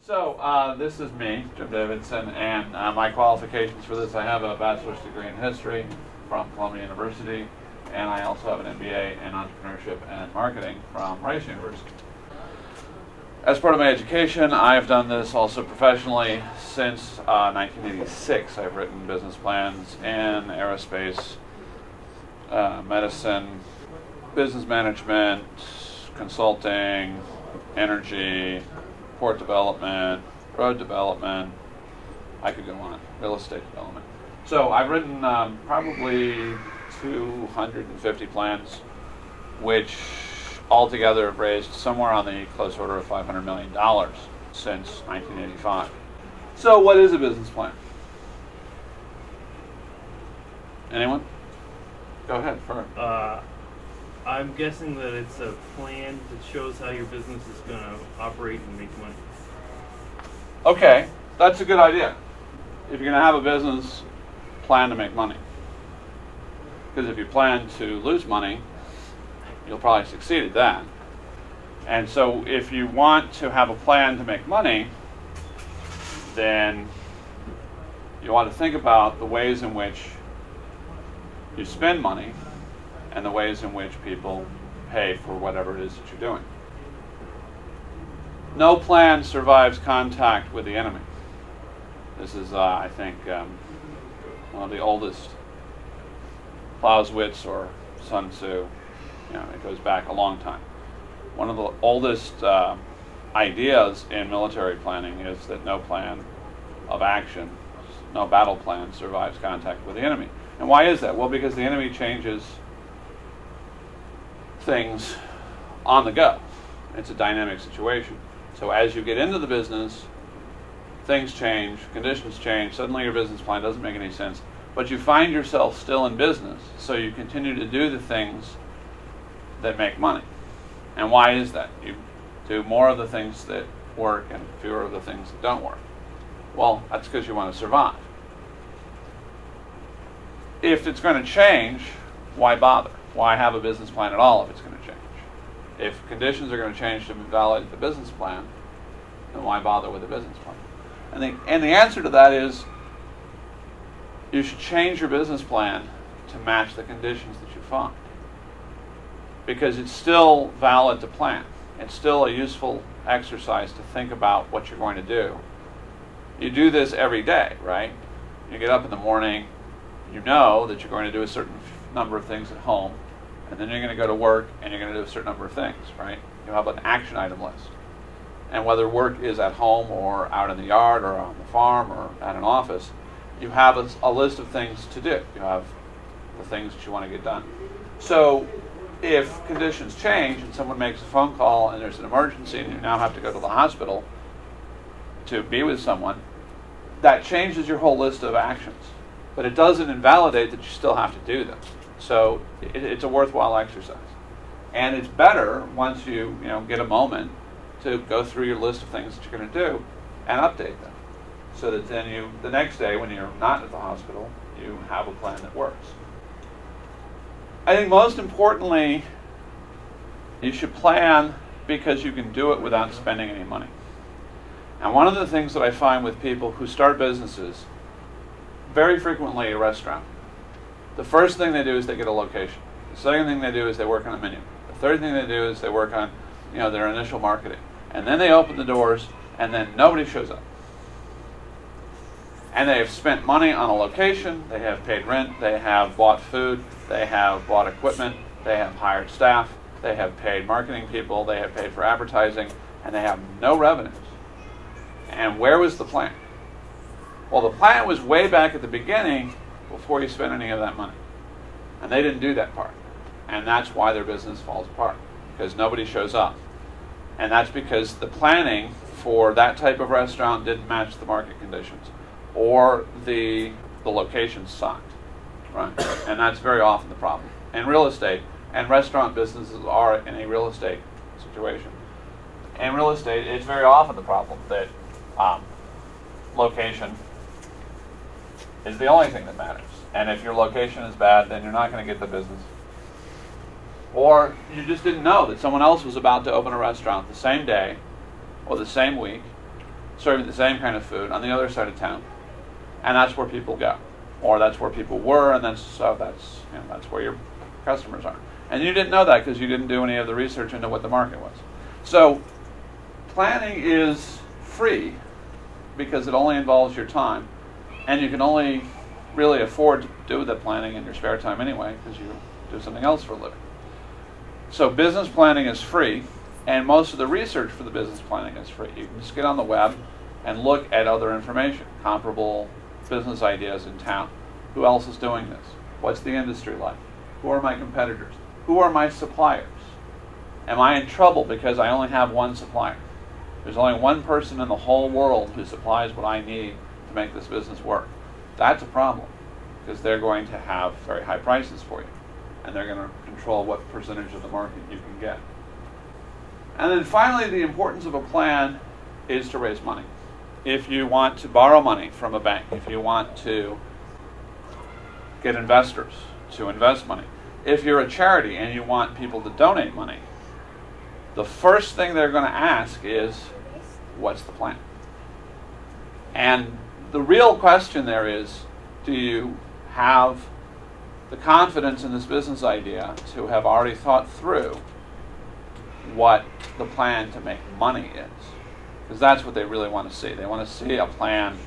This is me, Jim Davidson, and my qualifications for this, I have a bachelor's degree in history from Columbia University, and I also have an MBA in entrepreneurship and marketing from Rice University. As part of my education, I've done this also professionally since 1986. I've written business plans in aerospace, medicine, business management, consulting, energy, port development, road development, I could go on, real estate development. So I've written probably 250 plans, which altogether have raised somewhere on the close order of $500 million since 1985. So what is a business plan? Anyone? Go ahead, first. I'm guessing that it's a plan that shows how your business is going to operate and make money. Okay, that's a good idea. If you're going to have a business, plan to make money. Because if you plan to lose money, you'll probably succeed at that. And so if you want to have a plan to make money, then you want to think about the ways in which you spend money and the ways in which people pay for whatever it is that you're doing. No plan survives contact with the enemy. This is, I think, one of the oldest Clausewitz or Sun Tzu. It goes back a long time. One of the oldest ideas in military planning is that no plan of action, no battle plan survives contact with the enemy. And why is that? Well, because the enemy changes things on the go. It's a dynamic situation. So as you get into the business, things change, conditions change, suddenly your business plan doesn't make any sense, but you find yourself still in business, so you continue to do the things that make money. And why is that? You do more of the things that work and fewer of the things that don't work. Well, that's because you want to survive. If it's going to change, why bother? Why have a business plan at all if it's going to change? If conditions are going to change to validate the business plan, then why bother with a business plan? And the answer to that is you should change your business plan to match the conditions that you find. Because it's still valid to plan. It's still a useful exercise to think about what you're going to do. You do this every day, right? You get up in the morning, you know that you're going to do a certain number of things at home, and then you're going to go to work and you're going to do a certain number of things, right? You have an action item list. And whether work is at home or out in the yard or on the farm or at an office, you have a list of things to do. You have the things that you want to get done. So if conditions change and someone makes a phone call and there's an emergency and you now have to go to the hospital to be with someone, that changes your whole list of actions. But it doesn't invalidate that you still have to do them. So it's a worthwhile exercise. And it's better once you get a moment to go through your list of things that you're going to do and update them. So that then the next day when you're not at the hospital, you have a plan that works. I think most importantly, you should plan because you can do it without spending any money. And one of the things that I find with people who start businesses, very frequently a restaurant, the first thing they do is they get a location. The second thing they do is they work on a menu. The third thing they do is they work on their initial marketing. And then they open the doors and then nobody shows up. And they have spent money on a location, they have paid rent, they have bought food, they have bought equipment, they have hired staff, they have paid marketing people, they have paid for advertising, and they have no revenues. And where was the plan? Well, the plan was way back at the beginning before you spent any of that money. And they didn't do that part. And that's why their business falls apart, because nobody shows up. And that's because the planning for that type of restaurant didn't match the market conditions, or the location sucked, right? And that's very often the problem. In real estate, and restaurant businesses are in a real estate situation. In real estate, it's very often the problem that location is the only thing that matters. And if your location is bad, then you're not going to get the business. Or you just didn't know that someone else was about to open a restaurant the same day or the same week, serving the same kind of food on the other side of town, and that's where people go, or that's where people were, and that's where your customers are. And you didn't know that because you didn't do any of the research into what the market was. So planning is free because it only involves your time, and you can only really afford to do the planning in your spare time anyway because you do something else for a living. So business planning is free, and most of the research for the business planning is free. You can just get on the web and look at other information, comparable business ideas in town. Who else is doing this? What's the industry like? Who are my competitors? Who are my suppliers? Am I in trouble because I only have one supplier? There's only one person in the whole world who supplies what I need to make this business work. That's a problem because they're going to have very high prices for you, and they're going to control what percentage of the market you can get. And then finally, the importance of a plan is to raise money. If you want to borrow money from a bank, if you want to get investors to invest money, if you're a charity and you want people to donate money, the first thing they're going to ask is, what's the plan? And the real question there is, do you have the confidence in this business idea to have already thought through what the plan to make money is? Because that's what they really want to see. They want to see a plan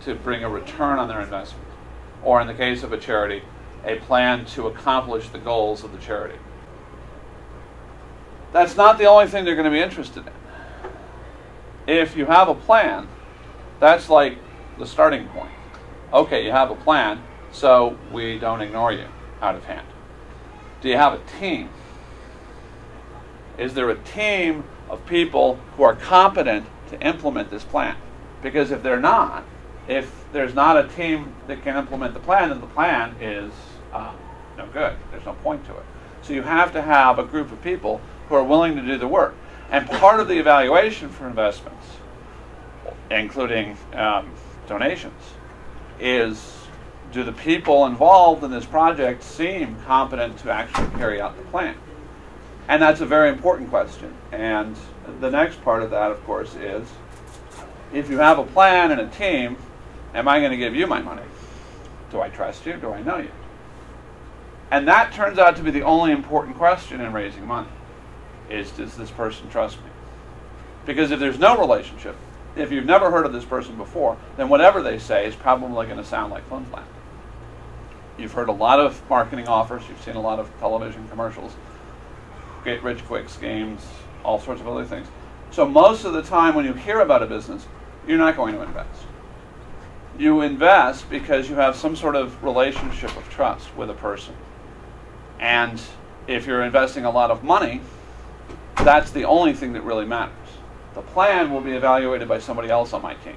to bring a return on their investment. Or in the case of a charity, a plan to accomplish the goals of the charity. That's not the only thing they're going to be interested in. If you have a plan, that's like the starting point. Okay, you have a plan, so we don't ignore you out of hand. Do you have a team? Is there a team of people who are competent to implement this plan? Because if they're not, if there's not a team that can implement the plan, then the plan is no good. There's no point to it. So you have to have a group of people who are willing to do the work. And part of the evaluation for investments, including donations, is, do the people involved in this project seem competent to actually carry out the plan? And that's a very important question. And the next part of that, of course, is, if you have a plan and a team, am I going to give you my money? Do I trust you? Do I know you? And that turns out to be the only important question in raising money, is, does this person trust me? Because if there's no relationship, if you've never heard of this person before, then whatever they say is probably going to sound like flim flam. You've heard a lot of marketing offers, you've seen a lot of television commercials, get rich quick schemes, all sorts of other things. So most of the time when you hear about a business, you're not going to invest. You invest because you have some sort of relationship of trust with a person. And if you're investing a lot of money, that's the only thing that really matters. The plan will be evaluated by somebody else on my team.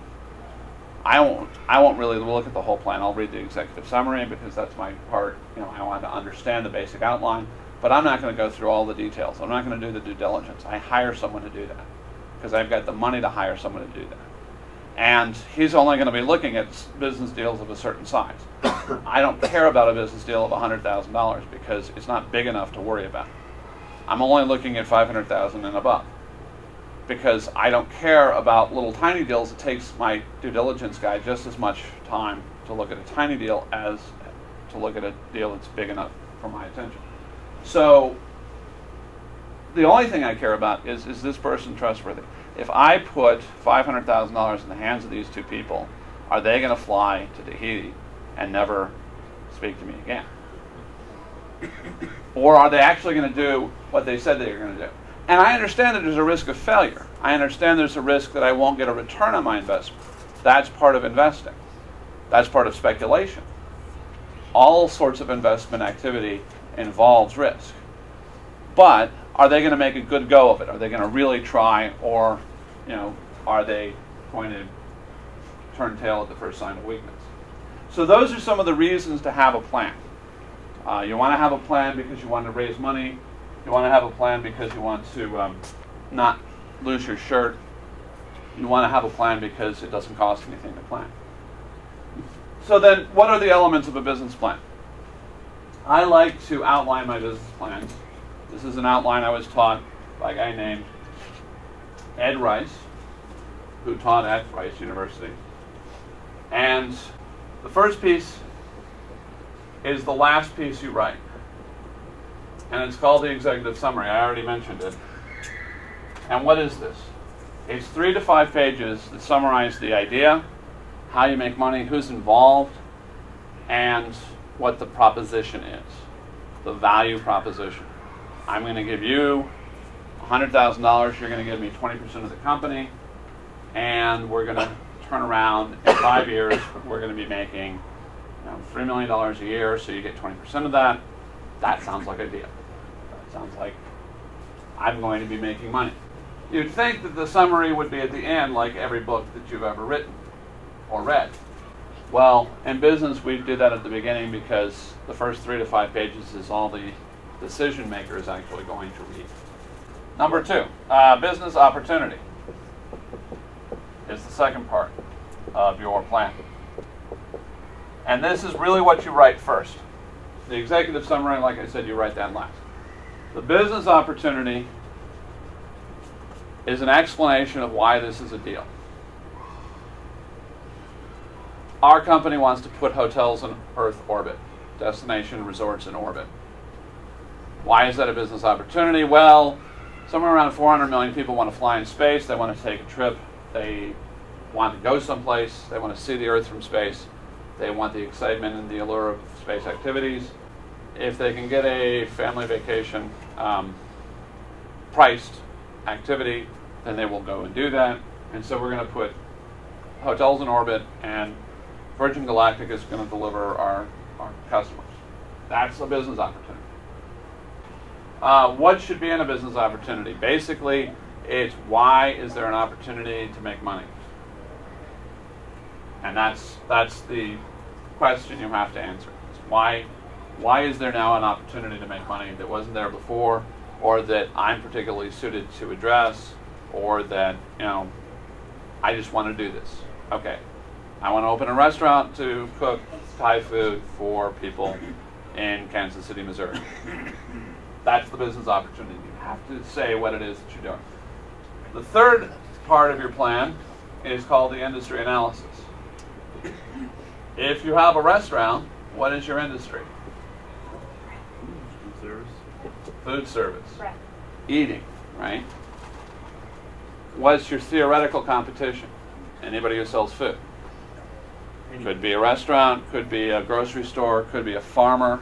I won't really look at the whole plan. I'll read the executive summary because that's my part. I want to understand the basic outline, but I'm not going to go through all the details. I'm not going to do the due diligence. I hire someone to do that because I've got the money to hire someone to do that. And he's only going to be looking at business deals of a certain size. I don't care about a business deal of $100,000 because it's not big enough to worry about. I'm only looking at $500,000 and above because I don't care about little tiny deals. It takes my due diligence guy just as much time to look at a tiny deal as to look at a deal that's big enough for my attention. So the only thing I care about is this person trustworthy? If I put $500,000 in the hands of these two people, are they going to fly to Tahiti and never speak to me again? Or are they actually going to do what they said they were going to do? And I understand that there's a risk of failure. I understand there's a risk that I won't get a return on my investment. That's part of investing. That's part of speculation. All sorts of investment activity involves risk. But are they going to make a good go of it? Are they going to really try, or are they going to turn tail at the first sign of weakness? So those are some of the reasons to have a plan. You want to have a plan because you want to raise money. You want to have a plan because you want to not lose your shirt. You want to have a plan because it doesn't cost anything to plan. So then, what are the elements of a business plan? I like to outline my business plans. This is an outline I was taught by a guy named Ed Rice, who taught at Rice University. And the first piece is the last piece you write. And it's called the executive summary. I already mentioned it. And what is this? It's 3 to 5 pages that summarize the idea, how you make money, who's involved, and what the proposition is, the value proposition. I'm going to give you $100,000, you're going to give me 20% of the company, and we're going to turn around in 5 years, we're going to be making $3 million a year, so you get 20% of that. That sounds like a deal. That sounds like I'm going to be making money. You'd think that the summary would be at the end, like every book that you've ever written or read. Well, in business, we do that at the beginning because the first 3 to 5 pages is all the decision maker is actually going to read. Number 2, business opportunity is the second part of your plan. And this is really what you write first. The executive summary, like I said, you write that last. The business opportunity is an explanation of why this is a deal. Our company wants to put hotels in Earth orbit, destination resorts in orbit. Why is that a business opportunity? Well, somewhere around 400 million people want to fly in space. They want to take a trip. They want to go someplace. They want to see the Earth from space. They want the excitement and the allure of space activities. If they can get a family vacation priced activity, then they will go and do that. And so we're going to put hotels in orbit, and Virgin Galactic is going to deliver our customers. That's a business opportunity. What should be in a business opportunity? Basically, it's why is there an opportunity to make money? And that's the question you have to answer. It's why is there now an opportunity to make money that wasn't there before, or that I'm particularly suited to address, or that, I just want to do this. Okay, I want to open a restaurant to cook Thai food for people in Kansas City, Missouri. That's the business opportunity. You have to say what it is that you're doing. The third part of your plan is called the industry analysis. If you have a restaurant, what is your industry? Food service. Food service. Right. Eating, right? What's your theoretical competition? Anybody who sells food. Could be a restaurant, could be a grocery store, could be a farmer,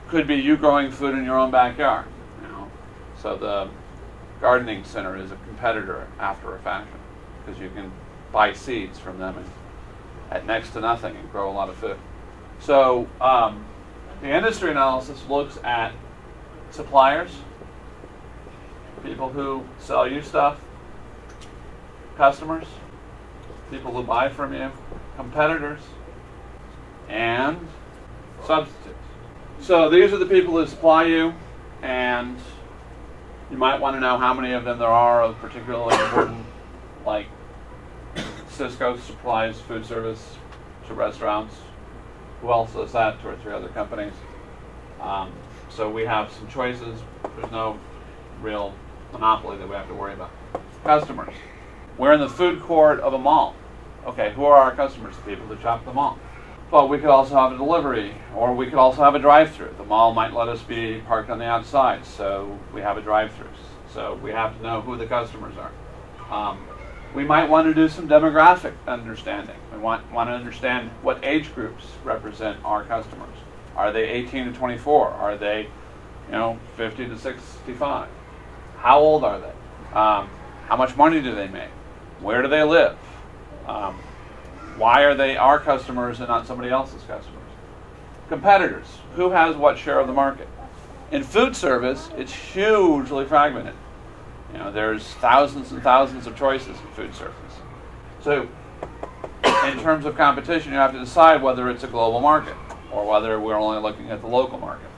could be you growing food in your own backyard. So the gardening center is a competitor after a fashion, because you can buy seeds from them at next to nothing and grow a lot of food. So the industry analysis looks at suppliers, people who sell you stuff, customers, people who buy from you, competitors, and substitutes. So these are the people who supply you, and you might want to know how many of them there are of particularly important, like Cisco supplies food service to restaurants. Who else does that? 2 or 3 other companies. So we have some choices. There's no real monopoly that we have to worry about. Customers. We're in the food court of a mall. Okay, who are our customers? The people that shop at the mall. But we could also have a delivery, or we could also have a drive-through. The mall might let us be parked on the outside, so we have a drive-through. So we have to know who the customers are. We might want to do some demographic understanding. We want to understand what age groups represent our customers. Are they 18 to 24? Are they, 50 to 65? How old are they? How much money do they make? Where do they live? Why are they our customers and not somebody else's customers? Competitors. Who has what share of the market? In food service, it's hugely fragmented. There's thousands and thousands of choices in food service. So, in terms of competition, you have to decide whether it's a global market or whether we're only looking at the local market.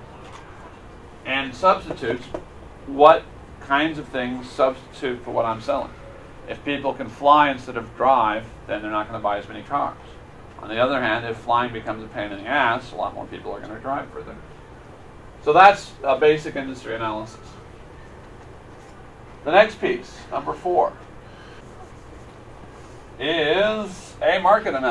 And substitutes, what kinds of things substitute for what I'm selling? If people can fly instead of drive, then they're not going to buy as many cars. On the other hand, if flying becomes a pain in the ass, a lot more people are going to drive further. So that's a basic industry analysis. The next piece, number 4. is a market analysis.